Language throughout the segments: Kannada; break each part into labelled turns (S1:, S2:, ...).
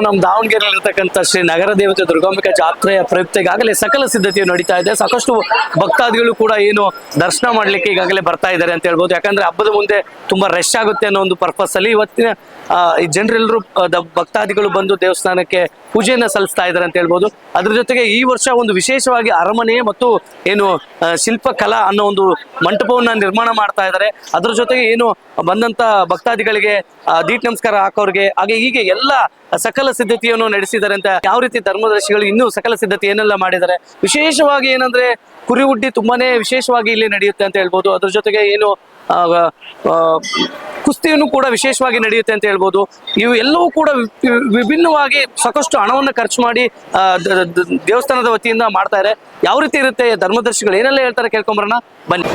S1: ನಮ್ಮ ದಾವಣಗೆರೆಯಲ್ಲಿರ್ತಕ್ಕಂಥ ಶ್ರೀ ನಗರ ದೇವತೆ ದುರ್ಗಾಂಬಿಕಾ ಜಾತ್ರೆಯ ಪ್ರಯುಕ್ತ ಈಗಾಗಲೇ ಸಕಲ ಸಿದ್ಧತೆಯು ನಡೀತಾ ಇದೆ. ಸಾಕಷ್ಟು ಭಕ್ತಾದಿಗಳು ಕೂಡ ಏನು ದರ್ಶನ ಮಾಡ್ಲಿಕ್ಕೆ ಈಗಾಗಲೇ ಬರ್ತಾ ಇದ್ದಾರೆ ಅಂತ ಹೇಳ್ಬೋದು. ಯಾಕಂದ್ರೆ ಹಬ್ಬದ ಮುಂದೆ ತುಂಬಾ ರಶ್ ಆಗುತ್ತೆ ಅನ್ನೋ ಒಂದು ಪರ್ಪಸ್ ಅಲ್ಲಿ ಇವತ್ತಿನ ಈ ಜನರೆಲ್ಲರೂ ಭಕ್ತಾದಿಗಳು ಬಂದು ದೇವಸ್ಥಾನಕ್ಕೆ ಪೂಜೆಯನ್ನ ಸಲ್ಲಿಸ್ತಾ ಇದ್ದಾರೆ ಅಂತ ಹೇಳ್ಬೋದು. ಅದ್ರ ಜೊತೆಗೆ ಈ ವರ್ಷ ಒಂದು ವಿಶೇಷವಾಗಿ ಅರಮನೆ ಮತ್ತು ಏನು ಶಿಲ್ಪಕಲಾ ಅನ್ನೋ ಒಂದು ಮಂಟಪವನ್ನ ನಿರ್ಮಾಣ ಮಾಡ್ತಾ ಇದ್ದಾರೆ. ಅದ್ರ ಜೊತೆಗೆ ಏನು ಬಂದಂತ ಭಕ್ತಾದಿಗಳಿಗೆ ದೀಟ್ ನಮಸ್ಕಾರ ಹಾಕೋರ್ಗೆ ಹಾಗೆ ಹೀಗೆ ಎಲ್ಲ ಸಕಲ ಸಿದ್ಧತೆಯನ್ನು ನಡೆಸಿದ್ದಾರೆ ಅಂತ. ಯಾವ ರೀತಿ ಧರ್ಮದರ್ಶಿಗಳು ಇನ್ನೂ ಸಕಲ ಸಿದ್ಧತೆ ಏನೆಲ್ಲ ಮಾಡಿದ್ದಾರೆ, ವಿಶೇಷವಾಗಿ ಏನಂದ್ರೆ ಕುರಿ ಹುಡ್ಡಿ ತುಂಬಾನೇ ವಿಶೇಷವಾಗಿ ಇಲ್ಲಿ ನಡೆಯುತ್ತೆ ಅಂತ ಹೇಳ್ಬೋದು. ಅದ್ರ ಜೊತೆಗೆ ಏನು ಕುಸ್ತಿಯನ್ನು ಕೂಡ ವಿಶೇಷವಾಗಿ ನಡೆಯುತ್ತೆ ಅಂತ ಹೇಳ್ಬೋದು. ಇವು ಎಲ್ಲವೂ ಕೂಡ ವಿಭಿನ್ನವಾಗಿ ಸಾಕಷ್ಟು ಹಣವನ್ನು ಖರ್ಚು ಮಾಡಿ ದೇವಸ್ಥಾನದ ವತಿಯಿಂದ ಮಾಡ್ತಾರೆ. ಯಾವ ರೀತಿ ಇರುತ್ತೆ, ಧರ್ಮದರ್ಶಿಗಳು ಏನೆಲ್ಲ ಹೇಳ್ತಾರೆ ಕೇಳ್ಕೊಂಬರೋಣ ಬನ್ನಿ.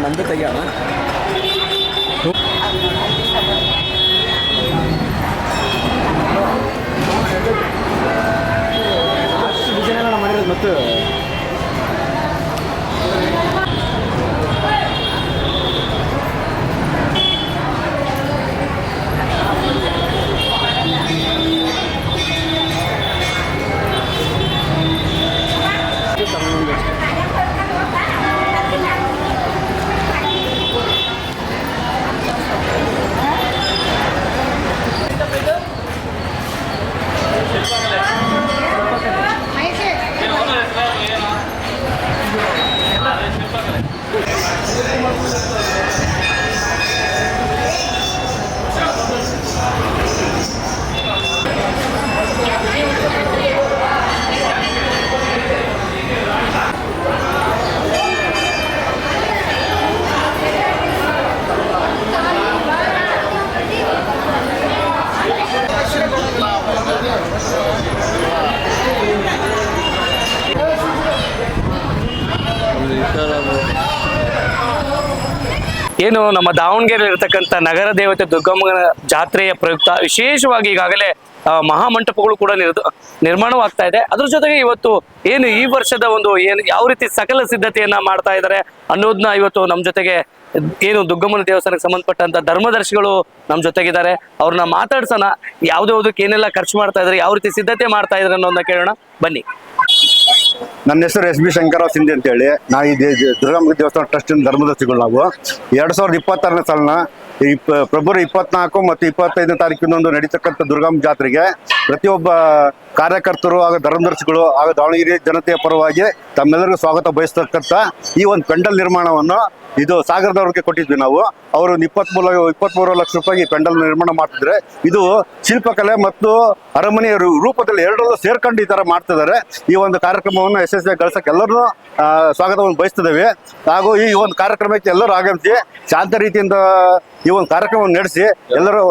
S2: ನಂದು ತೆಗಿಯೋಣ. ಅಷ್ಟು ಡಿಸೈನ್ ಮಾಡಿರೋದು ಮತ್ತು
S1: ಏನು ನಮ್ಮ ದಾವಣಗೆರೆ ಇರತಕ್ಕಂಥ ನಗರ ದೇವತೆ ದುರ್ಗಮ್ಮನ ಜಾತ್ರೆಯ ಪ್ರಯುಕ್ತ ವಿಶೇಷವಾಗಿ ಈಗಾಗಲೇ ಮಹಾಮಂಟಪಗಳು ಕೂಡ ನಿರ್ಮಾಣವಾಗ್ತಾ ಇದೆ. ಅದ್ರ ಜೊತೆಗೆ ಇವತ್ತು ಏನು ಈ ವರ್ಷದ ಒಂದು ಏನು ಯಾವ ರೀತಿ ಸಕಲ ಸಿದ್ಧತೆಯನ್ನ ಮಾಡ್ತಾ ಇದ್ದಾರೆ ಅನ್ನೋದನ್ನ ಇವತ್ತು ನಮ್ಮ ಜೊತೆಗೆ ಏನು ದುರ್ಗಮ್ಮನ ದೇವಸ್ಥಾನಕ್ಕೆ ಸಂಬಂಧಪಟ್ಟಂತ ಧರ್ಮದರ್ಶಿಗಳು ನಮ್ಮ ಜೊತೆಗಿದ್ದಾರೆ. ಅವ್ರನ್ನ ಮಾತಾಡ್ಸೋಣ, ಯಾವ್ದಕ್ಕೆ ಏನೆಲ್ಲ ಖರ್ಚು ಮಾಡ್ತಾ ಇದ್ದಾರೆ, ಯಾವ ರೀತಿ ಸಿದ್ಧತೆ ಮಾಡ್ತಾ ಇದ್ದಾರೆ ಅನ್ನೋದನ್ನ ಕೇಳೋಣ ಬನ್ನಿ.
S3: ನನ್ನ ಹೆಸರು ಎಸ್ ಬಿ ಶಂಕರರಾವ್ ಸಿಂಧೆ ಅಂತೇಳಿ. ನಾ ಈ ದುರ್ಗಮ್ಮ ದೇವಸ್ಥಾನ ಟ್ರಸ್ಟಿನ ಧರ್ಮದರ್ಶಿಗಳು. ನಾವು 2026ನೇ ಸಾಲಿನ ಫೆಬ್ರವರಿ 24 ಮತ್ತು 25ನೇ ತಾರೀಕಿನೊಂದು ನಡೀತಕ್ಕಂಥ ದುರ್ಗಮ್ಮ ಜಾತ್ರೆಗೆ ಪ್ರತಿಯೊಬ್ಬ ಕಾರ್ಯಕರ್ತರು ಹಾಗೂ ಧರ್ಮದರ್ಶಿಗಳು ಹಾಗೂ ದಾವಣಗೆರೆ ಜನತೆಯ ಪರವಾಗಿ ತಮ್ಮೆಲ್ಲರಿಗೂ ಸ್ವಾಗತ ಬಯಸ್ತಕ್ಕಂಥ ಈ ಒಂದು ಪೆಂಡಲ್ ನಿರ್ಮಾಣವನ್ನು ಇದು ಸಾಗರದವ್ರಿಗೆ ಕೊಟ್ಟಿದ್ವಿ ನಾವು. ಅವರು 23 ಲಕ್ಷ ರೂಪಾಯಿ ಪೆಂಡಲ್ ನಿರ್ಮಾಣ ಮಾಡ್ತಿದ್ರೆ, ಇದು ಶಿಲ್ಪಕಲೆ ಮತ್ತು ಅರಮನೆಯ ರೂಪದಲ್ಲಿ ಎರಡರಲ್ಲೂ ಸೇರ್ಕೊಂಡು ಈ ತರ ಮಾಡ್ತಿದ್ದಾರೆ. ಈ ಒಂದು ಕಾರ್ಯಕ್ರಮವನ್ನು ಯಶಸ್ವಿಯಾಗಿ ಗಳಿಸಕ್ಕೆ ಎಲ್ಲರೂ ಸ್ವಾಗತವನ್ನು ಬಯಸ್ತಿದ್ದೇವೆ. ಹಾಗೂ ಈ ಒಂದು ಕಾರ್ಯಕ್ರಮಕ್ಕೆ ಎಲ್ಲರೂ ಆಗಮಿಸಿ ಶಾಂತ ರೀತಿಯಿಂದ ಈ ಒಂದು ಕಾರ್ಯಕ್ರಮವನ್ನು ನಡೆಸಿ ಎಲ್ಲರೂ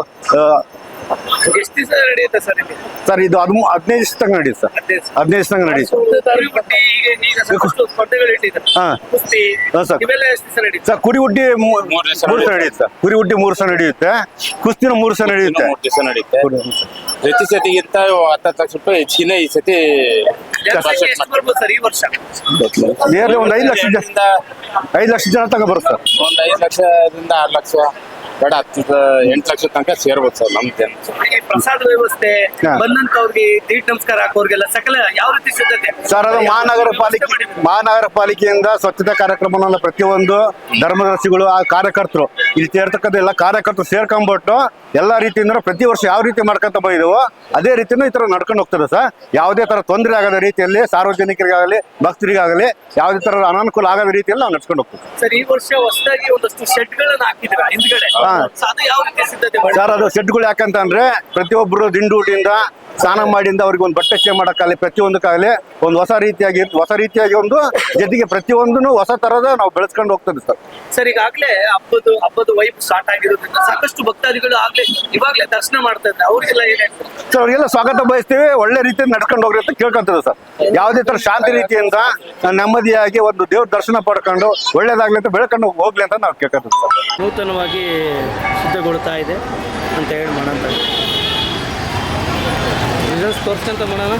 S1: ಎಷ್ಟು ದಿವಸ ನಡೆಯುತ್ತೆ ಸರ್ ಇಲ್ಲಿ?
S3: ಸರ್ ಇದು 15 ದಿವಸ ತನಕ ನಡೆಯುತ್ತೆ ಸರ್. 15 ದಿವಸ ತನಕ ನಡೆಯುತ್ತೆ. ಹಾ ಸರ್. ಸರ್ ಕುರಿ ಹುಡ್ಡಿ 3 ದಿವಸ ನಡೆಯುತ್ತೆ ಸರ್. ಕುರಿ ಹುಡ್ಡಿ 3 ದಿವಸ ನಡೆಯುತ್ತೆ. ಕುಸ್ತಿನ 3 ದಿವಸ ನಡೆಯುತ್ತೆ.
S4: 3 ದಿವಸ ನಡೆಯುತ್ತೆ. ಪ್ರತಿ ಸತಿಗಿಂತ 10 ಲಕ್ಷ ರೂಪಾಯಿ ಹೆಚ್ಚಿನ ಈ ಸತಿ
S1: ಸರ್ ಈ ವರ್ಷ
S3: ಒಂದು 5 ಲಕ್ಷ 5 ಲಕ್ಷ ಜನ ತನಕ ಬರುತ್ತೆ ಸರ್.
S4: ಒಂದು 5 ಲಕ್ಷದಿಂದ 6 ಲಕ್ಷ ಬೇಡ 8 ಲಕ್ಷ ತನಕ ಸೇರ್ಬೋದು ಸರ್ ನಮ್ಮ ಜನ.
S1: ಪ್ರಸಾದ ವ್ಯವಸ್ಥೆ ಬಂದಂತವ್ರಿಗೆ ದೀಡ್ ನಮಸ್ಕಾರ ಹಾಕೋರ್ಗೆಲ್ಲ ಸಕಲ ಯಾವ ರೀತಿ ಸಿದ್ಧತೆ
S3: ಸರ್? ಅದು ಮಹಾನಗರ ಪಾಲಿಕೆಯಿಂದ ಸ್ವಚ್ಛತಾ ಕಾರ್ಯಕ್ರಮವನ್ನು ಪ್ರತಿಯೊಂದು ಧರ್ಮದರ್ಶಿಗಳು ಆ ಕಾರ್ಯಕರ್ತರು ಇಲ್ಲಿ ಸೇರ್ತಕ್ಕಂಥ ಎಲ್ಲ ಕಾರ್ಯಕರ್ತರು ಸೇರ್ಕೊಂಡ್ಬಿಟ್ಟು ಎಲ್ಲ ರೀತಿಯಿಂದ ಪ್ರತಿ ವರ್ಷ ಯಾವ ರೀತಿ ಮಾಡ್ಕೊಂತ ಬಂದಿದೆವೋ ಅದೇ ರೀತಿನೂ ಈ ತರ ನಡ್ಕೊಂಡು ಹೋಗ್ತದೆ ಸರ್. ಯಾವುದೇ ತರ ತೊಂದರೆ ಆಗದ ರೀತಿಯಲ್ಲಿ ಸಾರ್ವಜನಿಕರಿಗಾಗಲಿ ಭಕ್ತರಿಗಾಗಲಿ ಯಾವುದೇ ತರ ಅನಾನುಕೂಲ ಆಗದ ರೀತಿಯಲ್ಲಿ ನಾವು ನಡ್ಕೊಂಡು ಹೋಗ್ತೀವಿ
S1: ಸರ್. ಈ ವರ್ಷ ಹೊಸದಾಗಿ ಒಂದಷ್ಟು ಶೆಡ್ಗಳನ್ನ ಹಾಕಿದ್ರೆ ಹಿಂದ್ಗಡೆ ಅದು ಯಾವ ರೀತಿ ಸಿದ್ಧತೆ
S3: ಸರ್? ಅದು ಶೆಡ್ಗಳು ಯಾಕಂತಂದ್ರೆ ಪ್ರತಿಯೊಬ್ಬರು ದಿಂಡೂಟಿಯಿಂದ ಸ್ನಾನ ಮಾಡಿಂದ ಅವ್ರಿಗೆ ಒಂದು ಬಟ್ಟೆ ಚೇಂಜ್ ಮಾಡೋಕ್ಕಾಗಲಿ ಪ್ರತಿಯೊಂದಕ್ಕಾಗಲಿ ಒಂದು ಹೊಸ ರೀತಿಯಾಗಿ ಒಂದು ಜೊತೆಗೆ ಪ್ರತಿಯೊಂದನ್ನು ಹೊಸ ತರದ ನಾವು ಬೆಳೆಸ್ಕೊಂಡು ಹೋಗ್ತದೆ ಸರ್.
S1: ಸರ್ ಈಗಾಗಲೇ ಹಬ್ಬದ ವೈಬ್ ಸ್ಟಾರ್ಟ್ ಆಗಿರೋದ್ರಿಂದ ಸಾಕಷ್ಟು ಭಕ್ತಾದಿಗಳು ಆಗ್ಲೇ ಇವಾಗಲೇ ದರ್ಶನ ಮಾಡ್ತಾ ಇದ್ದಾರೆ. ಅವ್ರಿಗೆಲ್ಲ ಏನ್
S3: ಸರ್ ಅವ್ರಿಗೆಲ್ಲ ಸ್ವಾಗತ ಬಯಸ್ತೀವಿ. ಒಳ್ಳೆ ರೀತಿಯಿಂದ ನಡ್ಕೊಂಡು ಹೋಗ್ರಿ ಅಂತ ಕೇಳ್ಕೊಂತದೆ ಸರ್. ಯಾವುದೇ ತರ ಶಾಂತಿ ರೀತಿಯಿಂದ ನೆಮ್ಮದಿಯಾಗಿ ಒಂದು ದೇವ್ರ ದರ್ಶನ ಪಡ್ಕೊಂಡು ಒಳ್ಳೇದಾಗ್ಲಿ ಅಂತ ಬೆಳ್ಕೊಂಡು ಹೋಗ್ಲಿ ಅಂತ ನಾವು ಕೇಳ್ಕೊಂತೀವಿ ಸರ್.
S1: ನೂತನವಾಗಿ ಸಿದ್ಧಗೊಳ್ತಾ ಇದೆ ಅಂತ ಹೇಳಿ ಮಾಡೋಣ. ರಿಸಲ್ಟ್ಸ್ ತೋರಿಸ್ಕೊಂತ ಮಾಡೋಣ.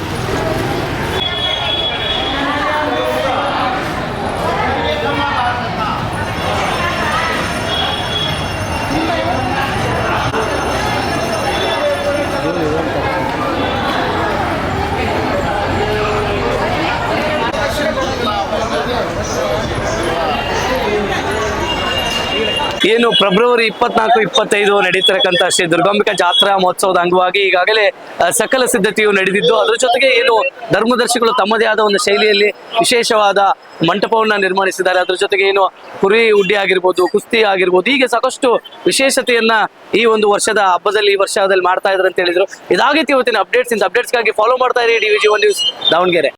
S1: ಏನು ಫೆಬ್ರವರಿ 24-25 ನಡೀತಿರಕ್ಕಂಥ ಶ್ರೀ ದುರ್ಗಾಂಬಿಕಾ ಜಾತ್ರಾ ಮಹೋತ್ಸವದ ಅಂಗವಾಗಿ ಈಗಾಗಲೇ ಸಕಲ ಸಿದ್ಧತೆಯು ನಡೆದಿದ್ದು, ಅದರ ಜೊತೆಗೆ ಏನು ಧರ್ಮದರ್ಶಿಗಳು ತಮ್ಮದೇ ಆದ ಒಂದು ಶೈಲಿಯಲ್ಲಿ ವಿಶೇಷವಾದ ಮಂಟಪವನ್ನ ನಿರ್ಮಾಣಿಸಿದ್ದಾರೆ. ಅದ್ರ ಜೊತೆಗೆ ಏನು ಕುರಿ ಉಡ್ಡಿ ಆಗಿರ್ಬೋದು, ಕುಸ್ತಿ ಆಗಿರ್ಬೋದು, ಹೀಗೆ ಸಾಕಷ್ಟು ವಿಶೇಷತೆಯನ್ನ ಈ ಒಂದು ವರ್ಷದ ಹಬ್ಬದಲ್ಲಿ ಈ ವರ್ಷದಲ್ಲಿ ಮಾಡ್ತಾ ಇದ್ದಾರೆ ಅಂತ ಹೇಳಿದ್ರು. ಇದಾಗಿತ್ತು ಇವತ್ತಿನ ಅಪ್ಡೇಟ್ಸ್. ಇಂಥ ಅಪ್ಡೇಟ್ಸ್ಗಾಗಿ ಫಾಲೋ ಮಾಡ್ತಾ ಇರಿ DVG1 ನ್ಯೂಸ್ ದಾವಣಗೆರೆ.